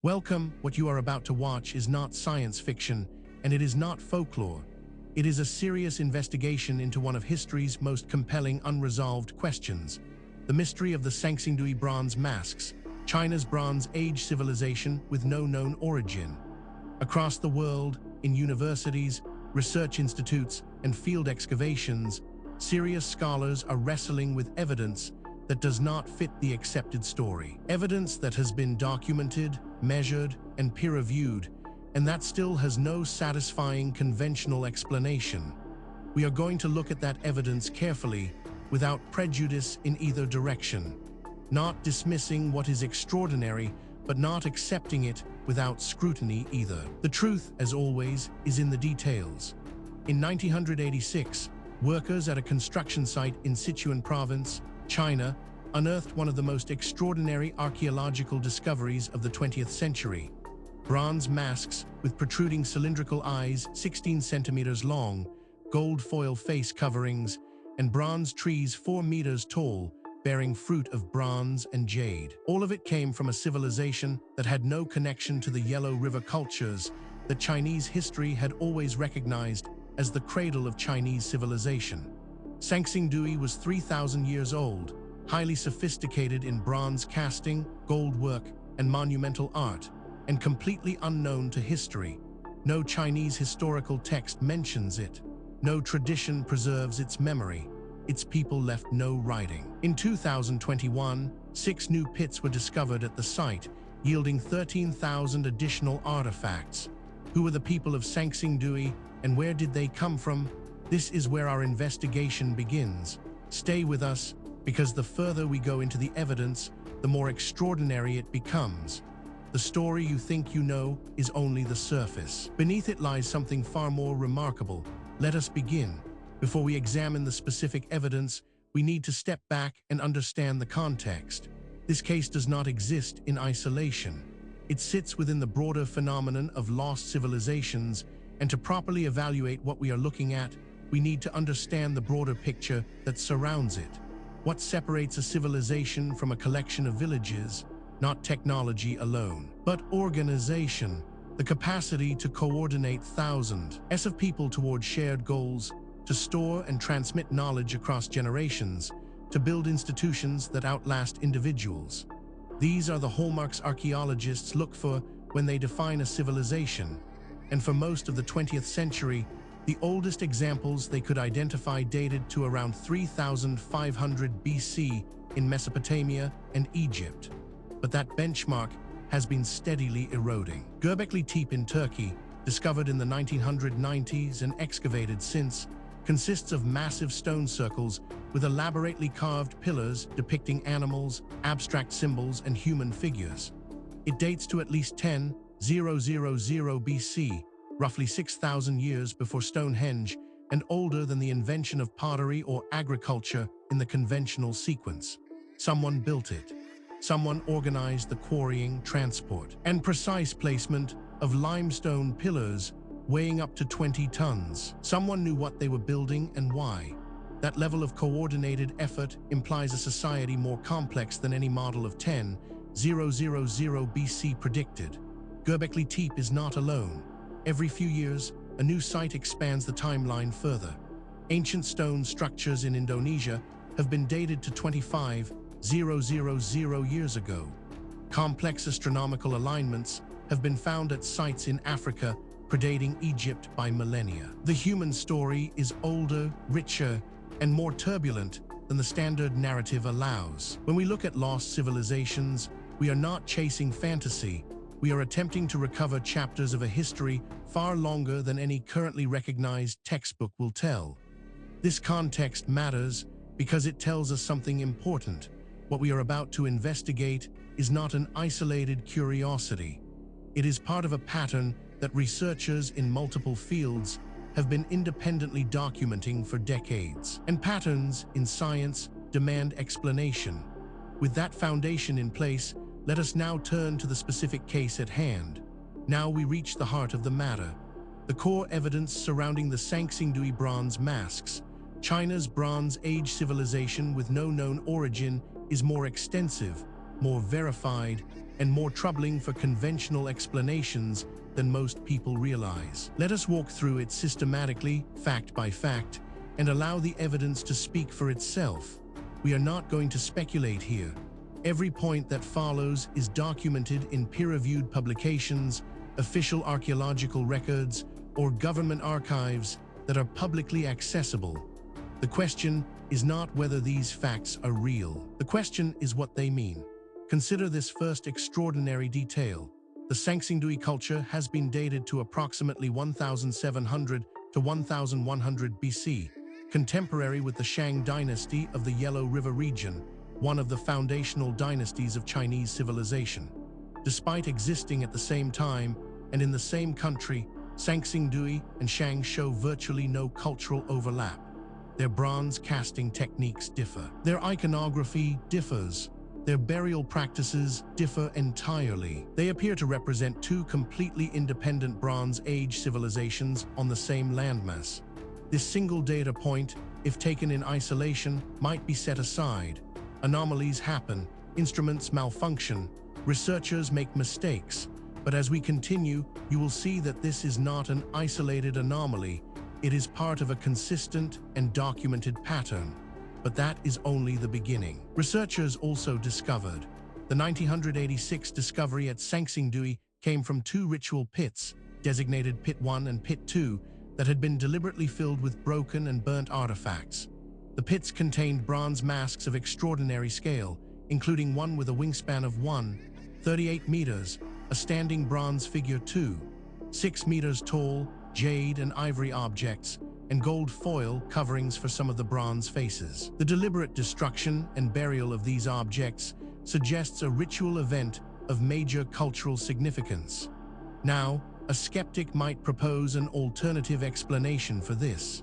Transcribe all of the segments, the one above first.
Welcome. What you are about to watch is not science fiction, and it is not folklore. It is a serious investigation into one of history's most compelling unresolved questions: the mystery of the Sanxingdui Bronze Masks, China's Bronze Age civilization with no known origin. Across the world, in universities, research institutes, and field excavations, serious scholars are wrestling with evidence that does not fit the accepted story. Evidence that has been documented, measured, and peer-reviewed, and that still has no satisfying conventional explanation. We are going to look at that evidence carefully, without prejudice in either direction. Not dismissing what is extraordinary, but not accepting it without scrutiny either. The truth, as always, is in the details. In 1986, workers at a construction site in Sichuan Province, China, unearthed one of the most extraordinary archaeological discoveries of the 20th century. Bronze masks with protruding cylindrical eyes 16 centimeters long, gold foil face coverings, and bronze trees 4 meters tall, bearing fruit of bronze and jade. All of it came from a civilization that had no connection to the Yellow River cultures that Chinese history had always recognized as the cradle of Chinese civilization. Sanxingdui was 3,000 years old, highly sophisticated in bronze casting, gold work, and monumental art, and completely unknown to history. No Chinese historical text mentions it. No tradition preserves its memory. Its people left no writing. In 2021, 6 new pits were discovered at the site, yielding 13,000 additional artifacts. Who were the people of Sanxingdui, and where did they come from? This is where our investigation begins. Stay with us, because the further we go into the evidence, the more extraordinary it becomes. The story you think you know is only the surface. Beneath it lies something far more remarkable. Let us begin. Before we examine the specific evidence, we need to step back and understand the context. This case does not exist in isolation. It sits within the broader phenomenon of lost civilizations, and to properly evaluate what we are looking at, we need to understand the broader picture that surrounds it. What separates a civilization from a collection of villages? Not technology alone, but organization, the capacity to coordinate thousands of people toward shared goals, to store and transmit knowledge across generations, to build institutions that outlast individuals. These are the hallmarks archaeologists look for when they define a civilization, and for most of the 20th century, the oldest examples they could identify dated to around 3,500 BC in Mesopotamia and Egypt. But that benchmark has been steadily eroding. Göbekli Tepe in Turkey, discovered in the 1990s and excavated since, consists of massive stone circles with elaborately carved pillars depicting animals, abstract symbols, and human figures. It dates to at least 10,000 BC, roughly 6,000 years before Stonehenge, and older than the invention of pottery or agriculture in the conventional sequence. Someone built it. Someone organized the quarrying, transport, and precise placement of limestone pillars weighing up to 20 tons. Someone knew what they were building and why. That level of coordinated effort implies a society more complex than any model of 10,000 BC predicted. Göbekli Tepe is not alone. Every few years, a new site expands the timeline further. Ancient stone structures in Indonesia have been dated to 25,000 years ago. Complex astronomical alignments have been found at sites in Africa predating Egypt by millennia. The human story is older, richer, and more turbulent than the standard narrative allows. When we look at lost civilizations, we are not chasing fantasy. We are attempting to recover chapters of a history far longer than any currently recognized textbook will tell. This context matters because it tells us something important. What we are about to investigate is not an isolated curiosity. It is part of a pattern that researchers in multiple fields have been independently documenting for decades. And patterns in science demand explanation. With that foundation in place, let us now turn to the specific case at hand. Now we reach the heart of the matter. The core evidence surrounding the Sanxingdui Bronze Masks, China's Bronze Age civilization with no known origin, is more extensive, more verified, and more troubling for conventional explanations than most people realize. Let us walk through it systematically, fact by fact, and allow the evidence to speak for itself. We are not going to speculate here. Every point that follows is documented in peer-reviewed publications, official archaeological records, or government archives that are publicly accessible. The question is not whether these facts are real. The question is what they mean. Consider this first extraordinary detail. The Sanxingdui culture has been dated to approximately 1700 to 1100 BC, contemporary with the Shang dynasty of the Yellow River region, one of the foundational dynasties of Chinese civilization. Despite existing at the same time and in the same country, Sanxingdui and Shang show virtually no cultural overlap. Their bronze casting techniques differ. Their iconography differs. Their burial practices differ entirely. They appear to represent two completely independent Bronze Age civilizations on the same landmass. This single data point, if taken in isolation, might be set aside. Anomalies happen, instruments malfunction, researchers make mistakes. But as we continue, you will see that this is not an isolated anomaly. It is part of a consistent and documented pattern. But that is only the beginning. Researchers also discovered the 1986 discovery at Sanxingdui came from two ritual pits, designated Pit 1 and Pit 2, that had been deliberately filled with broken and burnt artifacts. The pits contained bronze masks of extraordinary scale, including one with a wingspan of 38 meters, a standing bronze figure 6 meters tall, jade and ivory objects, and gold foil coverings for some of the bronze faces. The deliberate destruction and burial of these objects suggests a ritual event of major cultural significance. Now, a skeptic might propose an alternative explanation for this,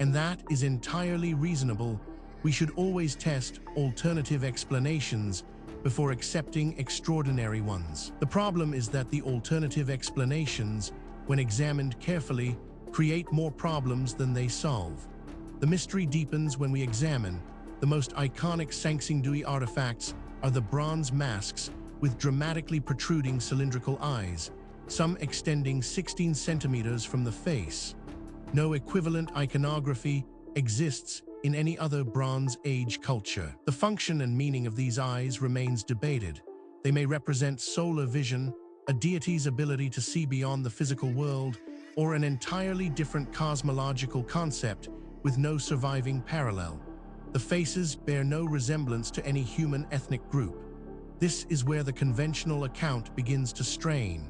and that is entirely reasonable. We should always test alternative explanations before accepting extraordinary ones. The problem is that the alternative explanations, when examined carefully, create more problems than they solve. The mystery deepens when we examine. The most iconic Sanxingdui artifacts are the bronze masks with dramatically protruding cylindrical eyes, some extending 16 centimeters from the face. No equivalent iconography exists in any other Bronze Age culture. The function and meaning of these eyes remains debated. They may represent solar vision, a deity's ability to see beyond the physical world, or an entirely different cosmological concept with no surviving parallel. The faces bear no resemblance to any human ethnic group. This is where the conventional account begins to strain.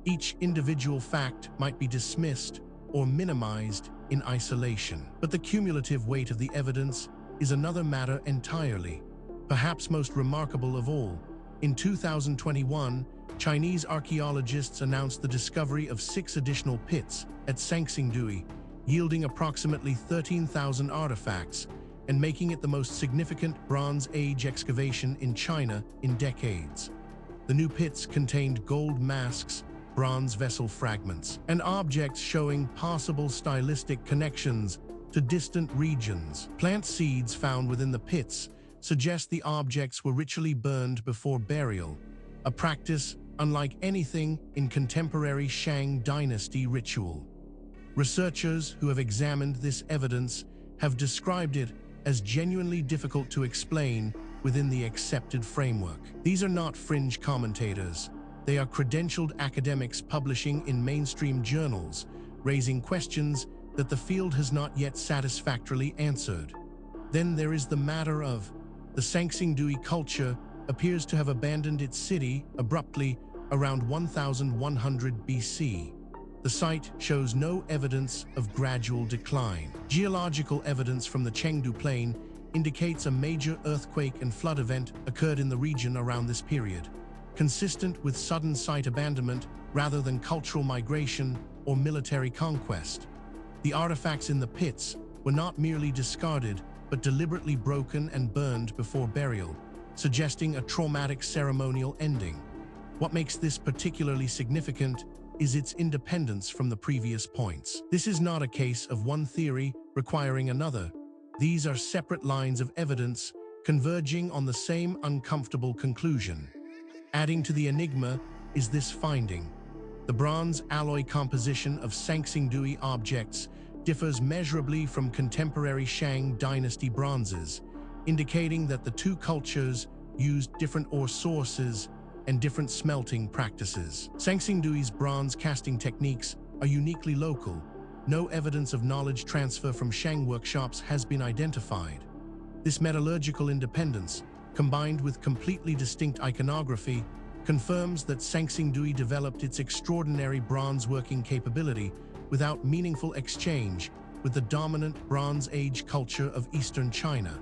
Each individual fact might be dismissed or minimized in isolation. But the cumulative weight of the evidence is another matter entirely. Perhaps most remarkable of all, in 2021, Chinese archaeologists announced the discovery of 6 additional pits at Sanxingdui, yielding approximately 13,000 artifacts and making it the most significant Bronze Age excavation in China in decades. The new pits contained gold masks, bronze vessel fragments, and objects showing possible stylistic connections to distant regions. Plant seeds found within the pits suggest the objects were ritually burned before burial, a practice unlike anything in contemporary Shang dynasty ritual. Researchers who have examined this evidence have described it as genuinely difficult to explain within the accepted framework. These are not fringe commentators. They are credentialed academics publishing in mainstream journals, raising questions that the field has not yet satisfactorily answered. Then there is the matter of the Sanxingdui culture appears to have abandoned its city abruptly around 1100 BC. The site shows no evidence of gradual decline. Geological evidence from the Chengdu Plain indicates a major earthquake and flood event occurred in the region around this period, consistent with sudden site abandonment rather than cultural migration or military conquest. The artifacts in the pits were not merely discarded, but deliberately broken and burned before burial, suggesting a traumatic ceremonial ending. What makes this particularly significant is its independence from the previous points. This is not a case of one theory requiring another. These are separate lines of evidence converging on the same uncomfortable conclusion. Adding to the enigma is this finding. The bronze alloy composition of Sanxingdui objects differs measurably from contemporary Shang dynasty bronzes, indicating that the two cultures used different ore sources and different smelting practices. Sanxingdui's bronze casting techniques are uniquely local. No evidence of knowledge transfer from Shang workshops has been identified. This metallurgical independence, combined with completely distinct iconography, confirms that Sanxingdui developed its extraordinary bronze working capability without meaningful exchange with the dominant Bronze Age culture of Eastern China.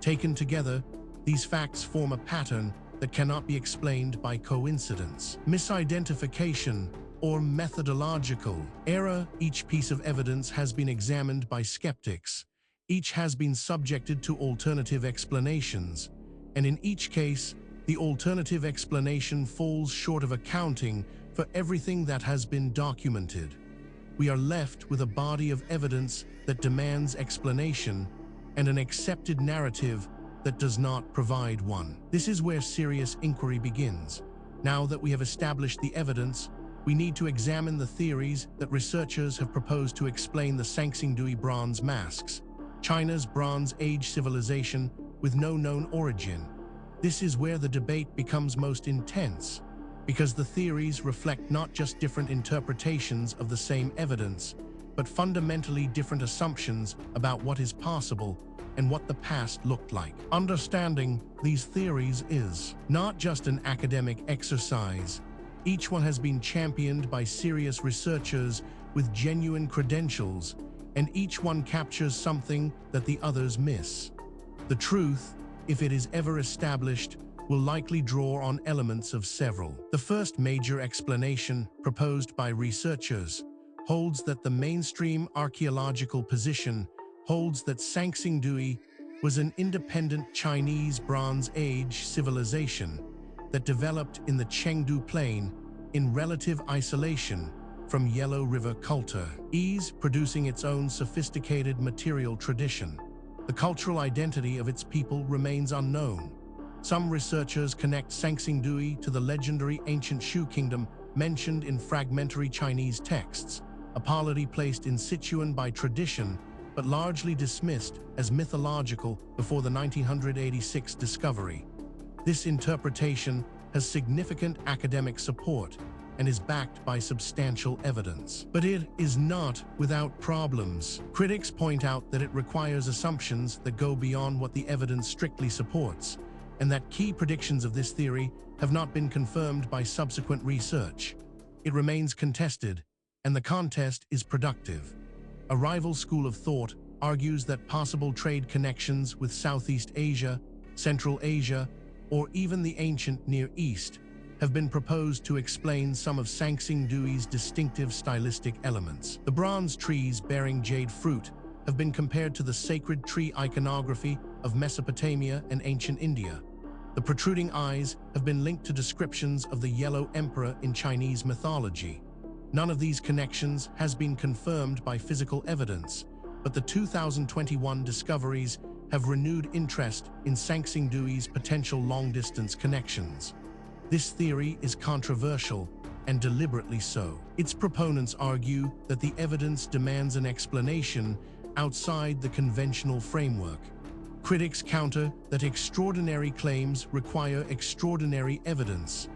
Taken together, these facts form a pattern that cannot be explained by coincidence. Misidentification or methodological error. Each piece of evidence has been examined by skeptics. Each has been subjected to alternative explanations, and in each case, the alternative explanation falls short of accounting for everything that has been documented. We are left with a body of evidence that demands explanation and an accepted narrative that does not provide one. This is where serious inquiry begins. Now that we have established the evidence, we need to examine the theories that researchers have proposed to explain the Sanxingdui Bronze Masks, China's Bronze Age civilization with no known origin. This is where the debate becomes most intense, because the theories reflect not just different interpretations of the same evidence, but fundamentally different assumptions about what is possible and what the past looked like. Understanding these theories is not just an academic exercise. Each one has been championed by serious researchers with genuine credentials, and each one captures something that the others miss. The truth, if it is ever established, will likely draw on elements of several. The first major explanation proposed by researchers holds that the mainstream archaeological position holds that Sanxingdui was an independent Chinese Bronze Age civilization that developed in the Chengdu Plain in relative isolation from Yellow River culture, producing its own sophisticated material tradition. The cultural identity of its people remains unknown. Some researchers connect Sanxingdui to the legendary ancient Shu kingdom mentioned in fragmentary Chinese texts, a polity placed in Sichuan by tradition but largely dismissed as mythological before the 1986 discovery. This interpretation has significant academic support and is backed by substantial evidence. But it is not without problems. Critics point out that it requires assumptions that go beyond what the evidence strictly supports, and that key predictions of this theory have not been confirmed by subsequent research. It remains contested, and the contest is productive. A rival school of thought argues that possible trade connections with Southeast Asia, Central Asia, or even the ancient Near East have been proposed to explain some of Sanxingdui's distinctive stylistic elements. The bronze trees bearing jade fruit have been compared to the sacred tree iconography of Mesopotamia and ancient India. The protruding eyes have been linked to descriptions of the Yellow Emperor in Chinese mythology. None of these connections has been confirmed by physical evidence, but the 2021 discoveries have renewed interest in Sanxingdui's potential long-distance connections. This theory is controversial, and deliberately so. Its proponents argue that the evidence demands an explanation outside the conventional framework. Critics counter that extraordinary claims require extraordinary evidence,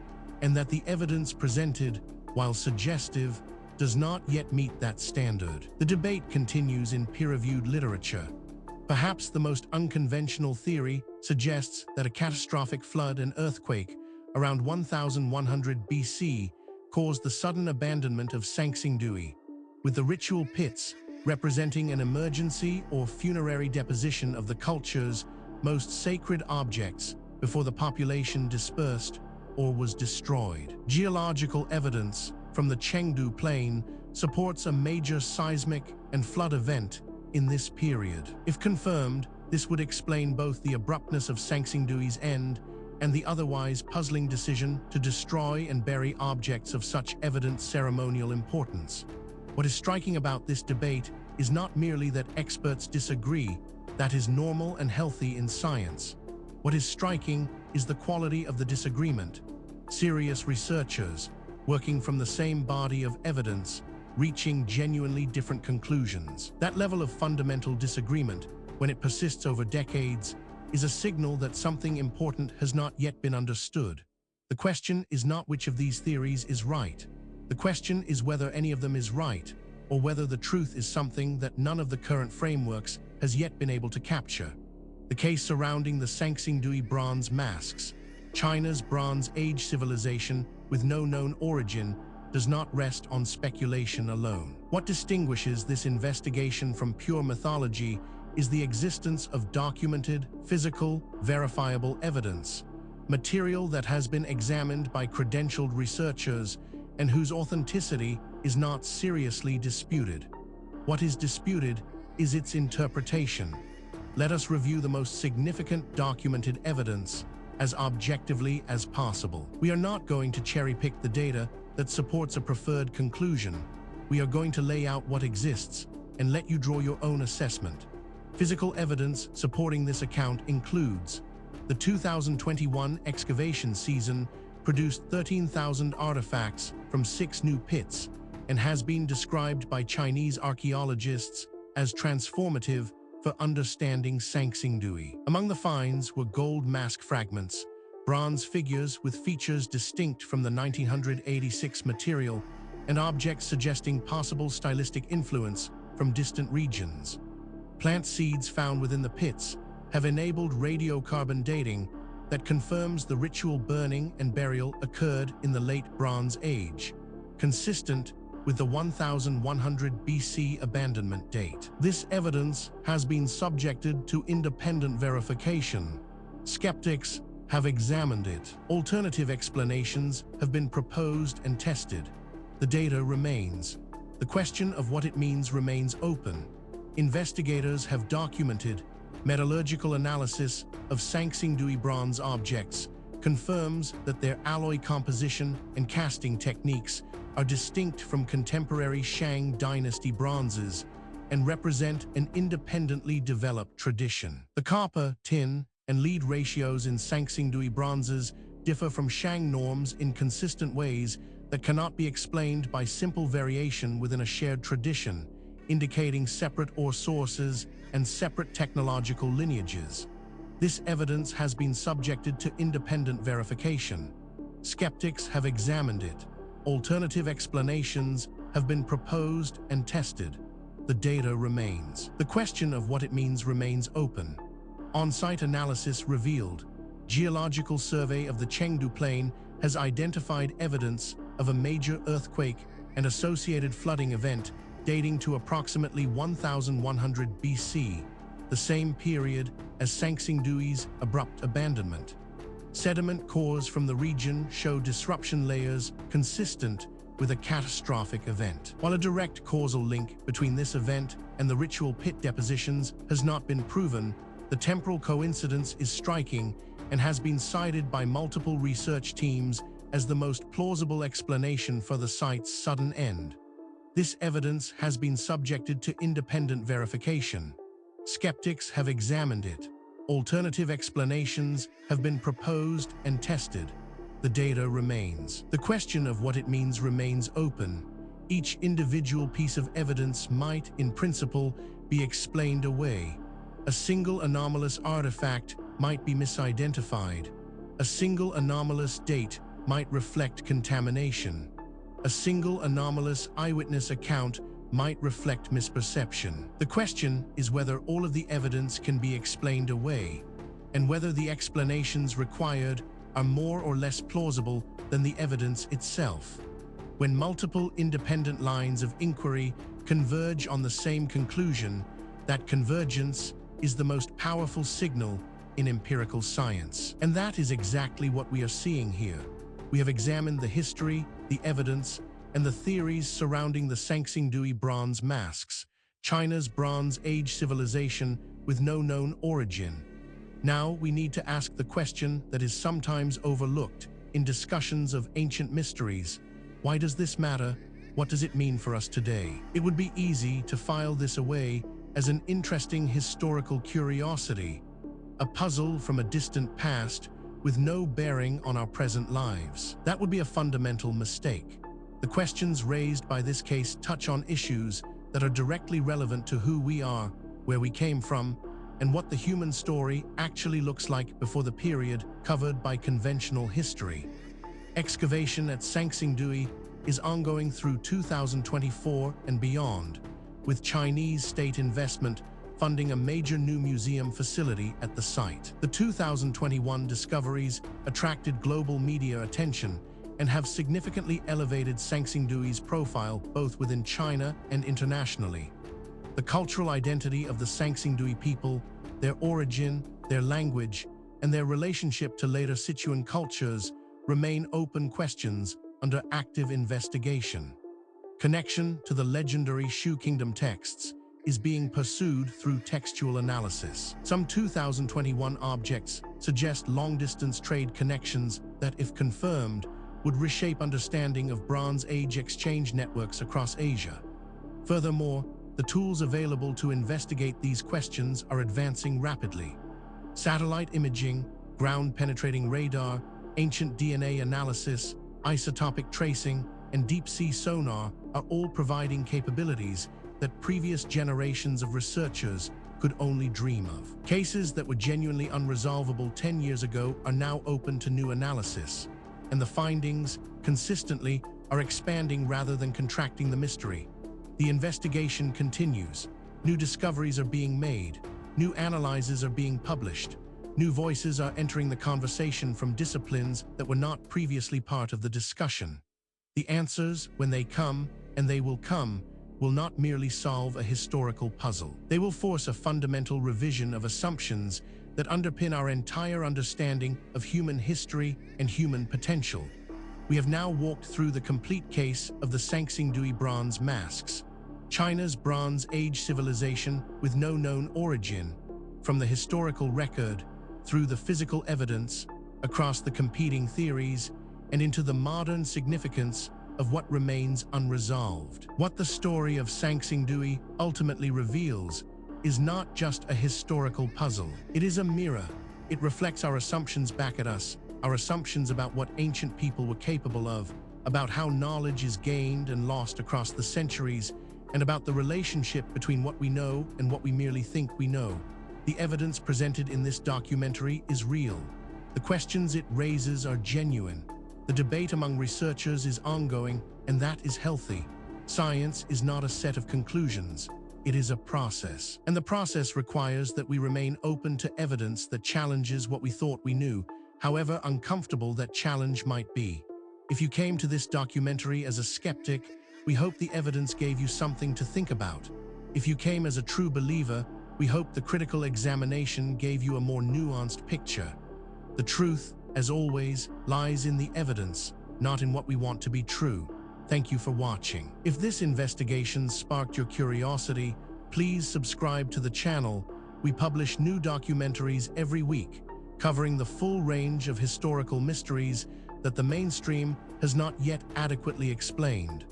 and that the evidence presented, while suggestive, does not yet meet that standard. The debate continues in peer-reviewed literature. Perhaps the most unconventional theory suggests that a catastrophic flood and earthquake around 1100 BC caused the sudden abandonment of Sanxingdui, with the ritual pits representing an emergency or funerary deposition of the culture's most sacred objects before the population dispersed or was destroyed. Geological evidence from the Chengdu Plain supports a major seismic and flood event in this period. If confirmed, this would explain both the abruptness of Sanxingdui's end and the otherwise puzzling decision to destroy and bury objects of such evident ceremonial importance. What is striking about this debate is not merely that experts disagree. That is normal and healthy in science. What is striking is the quality of the disagreement. serious researchers, working from the same body of evidence, reaching genuinely different conclusions. That level of fundamental disagreement, when it persists over decades, is a signal that something important has not yet been understood. The question is not which of these theories is right. The question is whether any of them is right, or whether the truth is something that none of the current frameworks has yet been able to capture. The case surrounding the Sanxingdui Bronze Masks, China's Bronze Age civilization with no known origin, does not rest on speculation alone. What distinguishes this investigation from pure mythology is the existence of documented, physical, verifiable evidence, material that has been examined by credentialed researchers and whose authenticity is not seriously disputed. What is disputed is its interpretation. Let us review the most significant documented evidence as objectively as possible. We are not going to cherry-pick the data that supports a preferred conclusion. We are going to lay out what exists and let you draw your own assessment. Physical evidence supporting this account includes the 2021 excavation season produced 13,000 artifacts from 6 new pits and has been described by Chinese archaeologists as transformative for understanding Sanxingdui. Among the finds were gold mask fragments, bronze figures with features distinct from the 1986 material, and objects suggesting possible stylistic influence from distant regions. Plant seeds found within the pits have enabled radiocarbon dating that confirms the ritual burning and burial occurred in the late Bronze Age, consistent with the 1100 BC abandonment date. This evidence has been subjected to independent verification. Skeptics have examined it. Alternative explanations have been proposed and tested. The data remains. The question of what it means remains open. Investigators have documented metallurgical analysis of Sanxingdui bronze objects confirms that their alloy composition and casting techniques are distinct from contemporary Shang dynasty bronzes and represent an independently developed tradition. The copper, tin, and lead ratios in Sanxingdui bronzes differ from Shang norms in consistent ways that cannot be explained by simple variation within a shared tradition, indicating separate ore sources and separate technological lineages. This evidence has been subjected to independent verification. Skeptics have examined it. Alternative explanations have been proposed and tested. The data remains. The question of what it means remains open. On-site analysis revealed. Geological survey of the Chengdu Plain has identified evidence of a major earthquake and associated flooding event dating to approximately 1100 BC, the same period as Sanxingdui's abrupt abandonment. Sediment cores from the region show disruption layers consistent with a catastrophic event. While a direct causal link between this event and the ritual pit depositions has not been proven, the temporal coincidence is striking and has been cited by multiple research teams as the most plausible explanation for the site's sudden end. This evidence has been subjected to independent verification. Skeptics have examined it. Alternative explanations have been proposed and tested. The data remains. The question of what it means remains open. Each individual piece of evidence might, in principle, be explained away. A single anomalous artifact might be misidentified. A single anomalous date might reflect contamination. A single anomalous eyewitness account might reflect misperception. The question is whether all of the evidence can be explained away, and whether the explanations required are more or less plausible than the evidence itself. When multiple independent lines of inquiry converge on the same conclusion, that convergence is the most powerful signal in empirical science. And that is exactly what we are seeing here. We have examined the history, the evidence, and the theories surrounding the Sanxingdui Bronze Masks, China's Bronze Age civilization with no known origin. Now we need to ask the question that is sometimes overlooked in discussions of ancient mysteries. Why does this matter? What does it mean for us today? It would be easy to file this away as an interesting historical curiosity, a puzzle from a distant past with no bearing on our present lives. That would be a fundamental mistake. The questions raised by this case touch on issues that are directly relevant to who we are, where we came from, and what the human story actually looks like before the period covered by conventional history. Excavation at Sanxingdui is ongoing through 2024 and beyond, with Chinese state investment funding a major new museum facility at the site. The 2021 discoveries attracted global media attention and have significantly elevated Sanxingdui's profile both within China and internationally. The cultural identity of the Sanxingdui people, their origin, their language, and their relationship to later Sichuan cultures remain open questions under active investigation. Connection to the legendary Shu Kingdom texts is being pursued through textual analysis. Some 2021 objects suggest long-distance trade connections that, if confirmed, would reshape understanding of Bronze Age exchange networks across Asia. Furthermore, the tools available to investigate these questions are advancing rapidly. Satellite imaging, ground-penetrating radar, ancient DNA analysis, isotopic tracing, and deep-sea sonar are all providing capabilities that previous generations of researchers could only dream of. Cases that were genuinely unresolvable 10 years ago are now open to new analysis, and the findings, consistently, are expanding rather than contracting the mystery. The investigation continues. New discoveries are being made. New analyses are being published. New voices are entering the conversation from disciplines that were not previously part of the discussion. The answers, when they come, and they will come, will not merely solve a historical puzzle. They will force a fundamental revision of assumptions that underpin our entire understanding of human history and human potential. We have now walked through the complete case of the Sanxingdui Bronze Masks, China's Bronze Age civilization with no known origin, from the historical record, through the physical evidence, across the competing theories, and into the modern significance of what remains unresolved. What the story of Sanxingdui ultimately reveals is not just a historical puzzle. It is a mirror. It reflects our assumptions back at us, our assumptions about what ancient people were capable of, about how knowledge is gained and lost across the centuries, and about the relationship between what we know and what we merely think we know. The evidence presented in this documentary is real. The questions it raises are genuine. The debate among researchers is ongoing, and that is healthy. Science is not a set of conclusions. It is a process. And the process requires that we remain open to evidence that challenges what we thought we knew, however uncomfortable that challenge might be. If you came to this documentary as a skeptic, we hope the evidence gave you something to think about. If you came as a true believer, we hope the critical examination gave you a more nuanced picture. The truth, as always, lies in the evidence, not in what we want to be true. Thank you for watching. If this investigation sparked your curiosity, please subscribe to the channel. We publish new documentaries every week, covering the full range of historical mysteries that the mainstream has not yet adequately explained.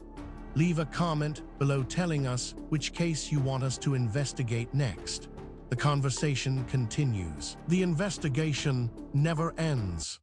Leave a comment below telling us which case you want us to investigate next. The conversation continues. The investigation never ends.